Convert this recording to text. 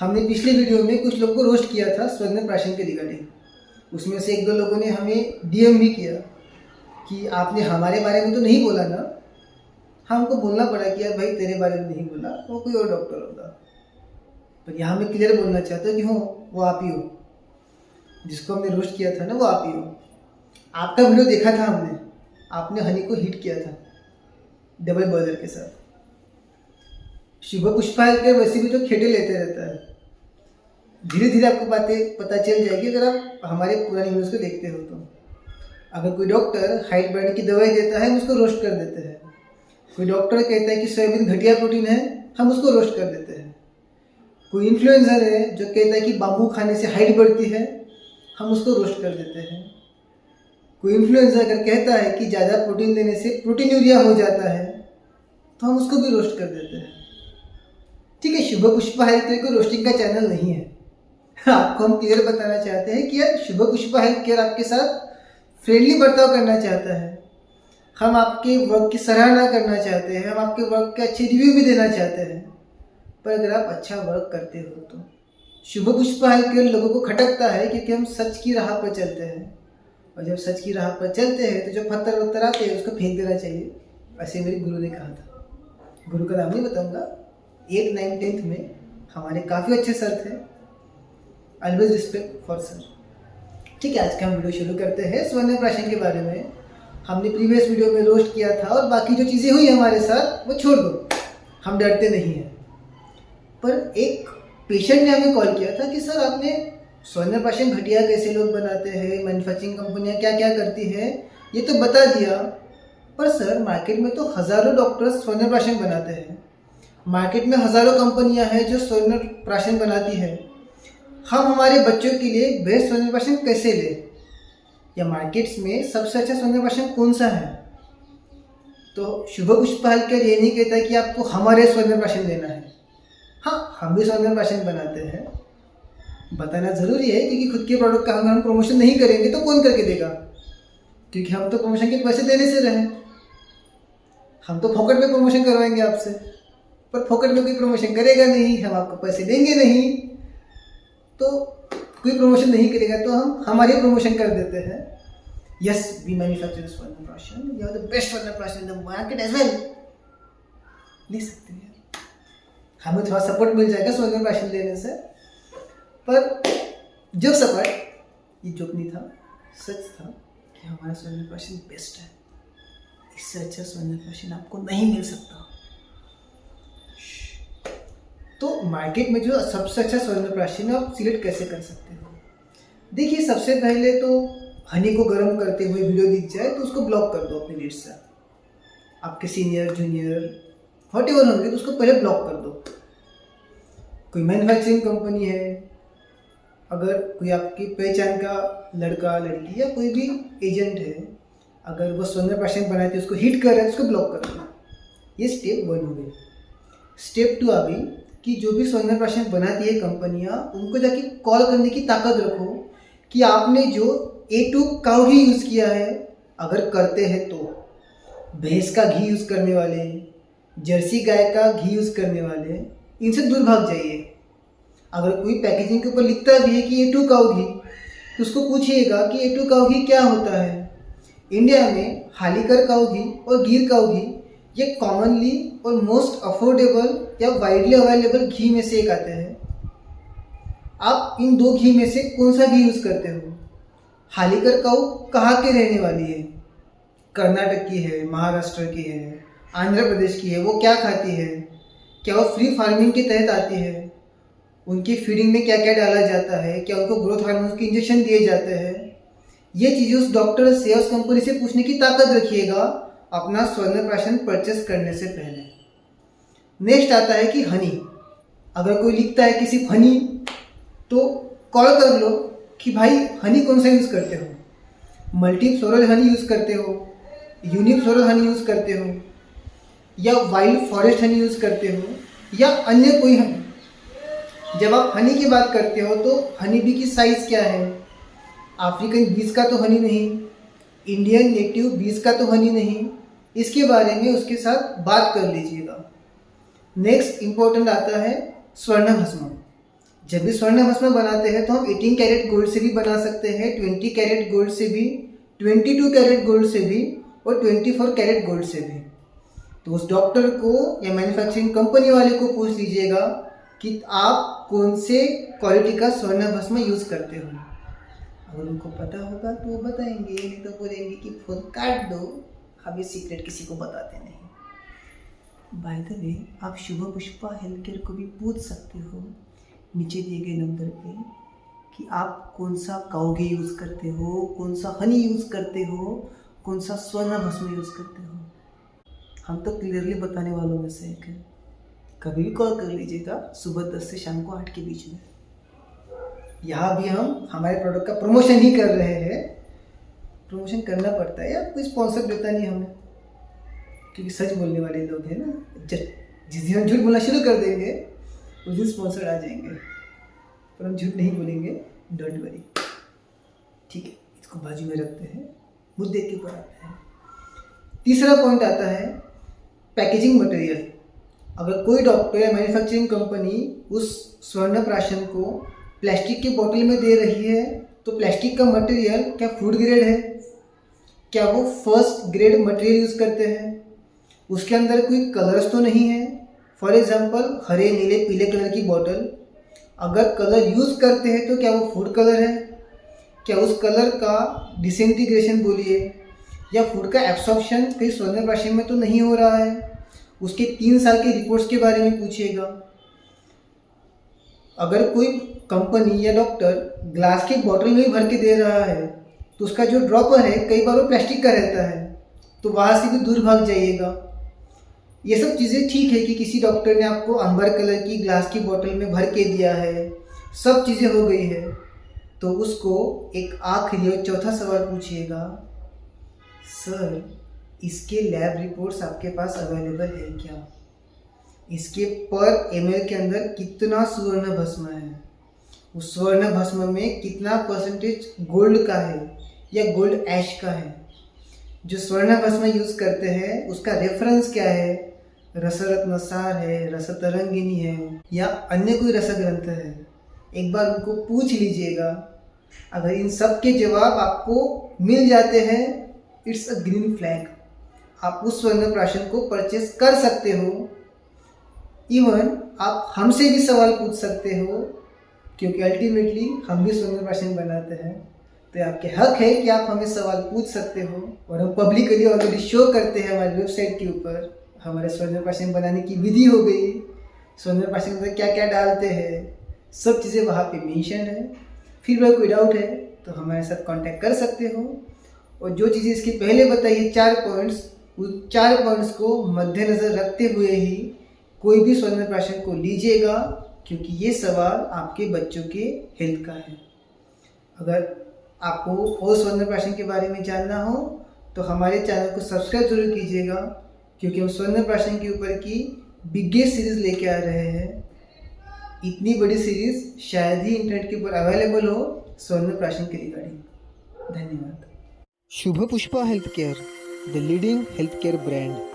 हमने पिछले वीडियो में कुछ लोगों को रोस्ट किया था स्वर्ण प्राशन के रिगार्डिंग। उसमें से एक दो लोगों ने हमें डीएम भी किया कि आपने हमारे बारे में तो नहीं बोला ना। हमको बोलना पड़ा कि यार भाई तेरे बारे में नहीं बोला, वो कोई और डॉक्टर होगा। पर यहाँ मैं क्लियर बोलना चाहता हूँ कि हो वो आप ही हो, जिसको हमने रोस्ट किया था ना वो आप ही हो। आपका वीडियो देखा था हमने, आपने हनी को हिट किया था डबल बॉयलर के साथ। शुभ पुष्पा के वैसे भी तो खेटे लेते रहता है। धीरे धीरे आपको बातें पता चल जाएगी अगर आप हमारे पुरानी वीडियोस को देखते हो तो। अगर कोई डॉक्टर हाइट बढ़ने की दवाई देता है हम उसको रोस्ट कर देते हैं। कोई डॉक्टर कहता है कि सोयाबीन घटिया प्रोटीन है, हम उसको रोस्ट कर देते हैं। कोई इन्फ्लुएंसर है जो कहता है कि बाम्बू खाने से हाइट बढ़ती है, हम उसको रोस्ट कर देते हैं। कोई इन्फ्लुएंसर अगर कहता है कि ज़्यादा प्रोटीन लेने से प्रोटीन यूरिया हो जाता है तो हम उसको भी रोस्ट कर देते हैं। ठीक है, शुभ पुष्पा हेल्थ केयर कोई रोस्टिंग का चैनल नहीं है। आपको हम क्लियर बताना चाहते हैं कि यार शुभ पुष्पा हेल्थ केयर आपके साथ फ्रेंडली बर्ताव करना चाहता है। हम आपके वर्क की सराहना करना चाहते हैं, हम आपके वर्क के अच्छे रिव्यू भी देना चाहते हैं। पर अगर आप अच्छा वर्क करते हो तो शुभ पुष्पा हेल्थ केयर लोगों को खटकता है क्योंकि हम सच की राह पर चलते हैं। और जब सच की राह पर चलते हैं तो जो पत्थर वत्थर आते हैं उसको फेंक देना चाहिए, ऐसे मेरे गुरु ने कहा था। गुरु का नाम नहीं बताऊंगा। 8th 9th 10th में हमारे काफ़ी अच्छे सर थे। Always respect for sir. ठीक है, आज का हम वीडियो शुरू करते हैं स्वर्ण प्राशन के बारे में। हमने प्रीवियस वीडियो में रोस्ट किया था और बाकी जो चीज़ें हुई हमारे साथ वो छोड़ दो, हम डरते नहीं हैं। पर एक पेशेंट ने हमें कॉल किया था कि सर आपने स्वर्ण प्राशन घटिया कैसे लोग बनाते हैं, मैन्युफैक्चरिंग कंपनियां क्या क्या करती है ये तो बता दिया, पर सर मार्केट में तो हज़ारों डॉक्टर्स स्वर्ण प्राशन बनाते हैं। मार्केट में हज़ारों कंपनियां हैं जो स्वर्ण प्राशन बनाती है। हम हमारे बच्चों के लिए बेस्ट स्वर्ण प्राशन कैसे लें, या मार्केट्स में सबसे अच्छा स्वर्ण प्राशन कौन सा है? तो शुभ पुष्पा हेल्थ केयर ये नहीं कहता कि आपको हमारे स्वर्ण प्राशन लेना है। हाँ, हम भी स्वर्ण प्राशन बनाते हैं, बताना ज़रूरी है क्योंकि खुद के प्रोडक्ट का हम प्रमोशन नहीं करेंगे तो कौन करके देगा? क्योंकि हम तो प्रमोशन के पैसे देने से रहे। हम तो फोकट में प्रमोशन करवाएंगे आपसे, पर फोकट में कोई प्रमोशन करेगा नहीं, हम आपको पैसे देंगे नहीं, तो कोई प्रमोशन नहीं करेगा तो हम हमारे प्रमोशन कर देते हैं। यस, वी मैन्युफैक्चर स्वर्ण प्राशन, you are the best swarna prashan in the market as well. ले सकते हैं, हमें थोड़ा सपोर्ट मिल जाएगा स्वर्ण प्राशन लेने से। पर जो सपोर्ट ये जोक नहीं था, सच था कि हमारा स्वर्ण प्राशन बेस्ट है। इससे अच्छा स्वर्ण प्राशन आपको नहीं मिल सकता। तो मार्केट में जो सबसे अच्छा स्वर्ण प्राशन आप सिलेक्ट कैसे कर सकते हो? देखिए, सबसे पहले तो हनी को गर्म करते हुए वीडियो दिख जाए तो उसको ब्लॉक कर दो अपने लिस्ट से। आपके सीनियर जूनियर व्हाटएवर होंगे तो उसको पहले ब्लॉक कर दो। कोई मैन्युफैक्चरिंग कंपनी है, अगर कोई आपकी पहचान का लड़का लड़की या कोई भी एजेंट है, अगर वो स्वर्ण प्राशन बनाते उसको हिट कर रहा है तो उसको ब्लॉक कर दो। ये स्टेप 1 हो गई। स्टेप 2 आ गई कि जो भी स्वर्ण प्राशन बनाती है कंपनियां, उनको जाके कॉल करने की ताकत रखो कि आपने जो A2 काऊ घी यूज़ किया है, अगर करते हैं तो भैंस का घी यूज़ करने वाले, जर्सी गाय का घी यूज़ करने वाले, इनसे दूर भाग जाइए। अगर कोई पैकेजिंग के ऊपर लिखता भी है कि A2 काऊ घी, तो उसको पूछिएगा कि A2 काऊ घी क्या होता है। इंडिया में हालीकर काऊ घी और गिर काऊ घी ये कॉमनली और मोस्ट अफोर्डेबल या वाइडली अवेलेबल घी में से एक आते हैं। आप इन 2 घी में से कौन सा घी यूज़ करते हो? हालीकर काऊ कहाँ के रहने वाली है? कर्नाटक की है, महाराष्ट्र की है, आंध्र प्रदेश की है। वो क्या खाती है? क्या वो फ्री फार्मिंग के तहत आती है? उनकी फीडिंग में क्या क्या डाला जाता है? क्या उनको ग्रोथ हार्मोन्स के इंजेक्शन दिए जाते हैं? ये चीज़ें उस डॉक्टर से, उस कंपनी से पूछने की ताकत रखिएगा अपना स्वर्ण प्राशन परचेस करने से पहले। नेक्स्ट आता है कि हनी। अगर कोई लिखता है कि सिर्फ हनी, तो कॉल कर लो कि भाई हनी कौन सा यूज़ करते हो? मल्टी फ्लोरल हनी यूज़ करते हो, यूनिक फ्लोरल हनी यूज़ करते हो, या वाइल्ड फॉरेस्ट हनी यूज़ करते हो, या अन्य कोई हनी? जब आप हनी की बात करते हो तो हनी बी की साइज़ क्या है? अफ्रीकन बीज का तो हनी नहीं, इंडियन नेटिव बीज का तो हनी नहीं। इसके बारे में उसके साथ बात कर लीजिएगा। नेक्स्ट इम्पोर्टेंट आता है स्वर्ण भस्म। जब भी स्वर्ण भस्म बनाते हैं तो हम 18 कैरेट गोल्ड से भी बना सकते हैं, 20 कैरेट गोल्ड से भी, 22 कैरेट गोल्ड से भी और 24 कैरेट गोल्ड से भी। तो उस डॉक्टर को या मैन्युफैक्चरिंग कंपनी वाले को पूछ लीजिएगा कि आप कौन से क्वालिटी का स्वर्ण भस्म यूज़ करते हो। अगर उनको पता होगा तो वो बताएंगे, नहीं तो बोलेंगे कि फोन काट दो, हम ये सीक्रेट किसी को बताते नहीं। बाय द वे, आप शुभ पुष्पा हेल्थ केयर को भी पूछ सकते हो नीचे दिए गए नंबर पे कि आप कौन सा काऊ घी यूज़ करते हो, कौन सा हनी यूज़ करते हो, कौन सा स्वर्ण भस्म यूज़ करते हो। हम तो क्लियरली बताने वालों में से एक है। कभी भी कॉल कर लीजिएगा सुबह 10 से शाम को 8 के बीच में। यहाँ भी हम हमारे प्रोडक्ट का प्रमोशन ही कर रहे हैं, प्रमोशन करना पड़ता है, या कोई स्पॉन्सर देता नहीं हमें, क्योंकि सच बोलने वाले लोग हैं ना। जिस दिन हम झूठ बोलना शुरू कर देंगे उस दिन स्पॉन्सर आ जाएंगे, पर हम झूठ नहीं बोलेंगे, डोंट वरी। ठीक है, इसको बाजू में रखते हैं, मुद्दे के ऊपर आते हैं। तीसरा पॉइंट आता है पैकेजिंग मटेरियल। अगर कोई डॉक्टर या मैन्युफैक्चरिंग कंपनी उस स्वर्ण प्राशन को प्लास्टिक की बोतल में दे रही है तो प्लास्टिक का मटेरियल क्या फूड ग्रेड है, क्या वो फर्स्ट ग्रेड मटेरियल यूज़ करते हैं, उसके अंदर कोई कलर्स तो नहीं है। फॉर एग्जांपल हरे नीले पीले कलर की बोतल, अगर कलर यूज़ करते हैं तो क्या वो फूड कलर है, क्या उस कलर का डिसइंटीग्रेशन बोलिए या फूड का एब्सॉर्प्शन कहीं स्वर्ण प्राशन में तो नहीं हो रहा है। उसके 3 साल के रिपोर्ट्स के बारे में पूछिएगा। अगर कोई कंपनी या डॉक्टर ग्लास के बॉटल में ही भर के दे रहा है तो उसका जो ड्रॉपर है कई बार वो प्लास्टिक का रहता है, तो वहाँ से भी दूर भाग जाइएगा। ये सब चीज़ें ठीक है कि किसी डॉक्टर ने आपको अंबर कलर की ग्लास की बोतल में भर के दिया है, सब चीज़ें हो गई है, तो उसको एक आखिरी और चौथा सवाल पूछिएगा, सर इसके लैब रिपोर्ट्स आपके पास अवेलेबल है क्या, इसके पर ml के अंदर कितना स्वर्ण भस्म है, उस स्वर्ण भस्म में कितना परसेंटेज गोल्ड का है या गोल्ड ऐश का है, जो स्वर्ण भस्म यूज़ करते हैं उसका रेफरेंस क्या है, रसरत्न सार है, रसतरंगिनी है या अन्य कोई रसग्रंथ है। एक बार उनको पूछ लीजिएगा। अगर इन सब के जवाब आपको मिल जाते हैं, इट्स अ ग्रीन फ्लैग, आप उस स्वर्ण प्राशन को परचेस कर सकते हो। इवन आप हमसे भी सवाल पूछ सकते हो, क्योंकि अल्टीमेटली हम भी स्वर्ण प्राशन बनाते हैं, तो आपके हक है कि आप हमें सवाल पूछ सकते हो। और हम पब्लिकली ऑलरेडी शो करते हैं हमारी वेबसाइट के ऊपर, हमारे स्वर्ण प्राशन बनाने की विधि हो गई, स्वर्ण प्राशन में क्या क्या डालते हैं, सब चीज़ें वहाँ पे मेंशन है। फिर वह कोई डाउट है तो हमारे साथ कांटेक्ट कर सकते हो। और जो चीज़ें इसके पहले बताइए 4 पॉइंट्स, उन 4 पॉइंट्स को मद्देनज़र रखते हुए ही कोई भी स्वर्ण प्राशन को लीजिएगा, क्योंकि ये सवाल आपके बच्चों के हेल्थ का है। अगर आपको और स्वर्ण प्राशन के बारे में जानना हो तो हमारे चैनल को सब्सक्राइब जरूर कीजिएगा, क्योंकि हम स्वर्ण प्राशन के ऊपर की बिगेस्ट सीरीज़ लेके आ रहे हैं। इतनी बड़ी सीरीज़ शायद ही इंटरनेट के ऊपर अवेलेबल हो स्वर्ण प्राशन के रिगार्डिंग। धन्यवाद। Shubh Pushpa health care, the leading health care brand.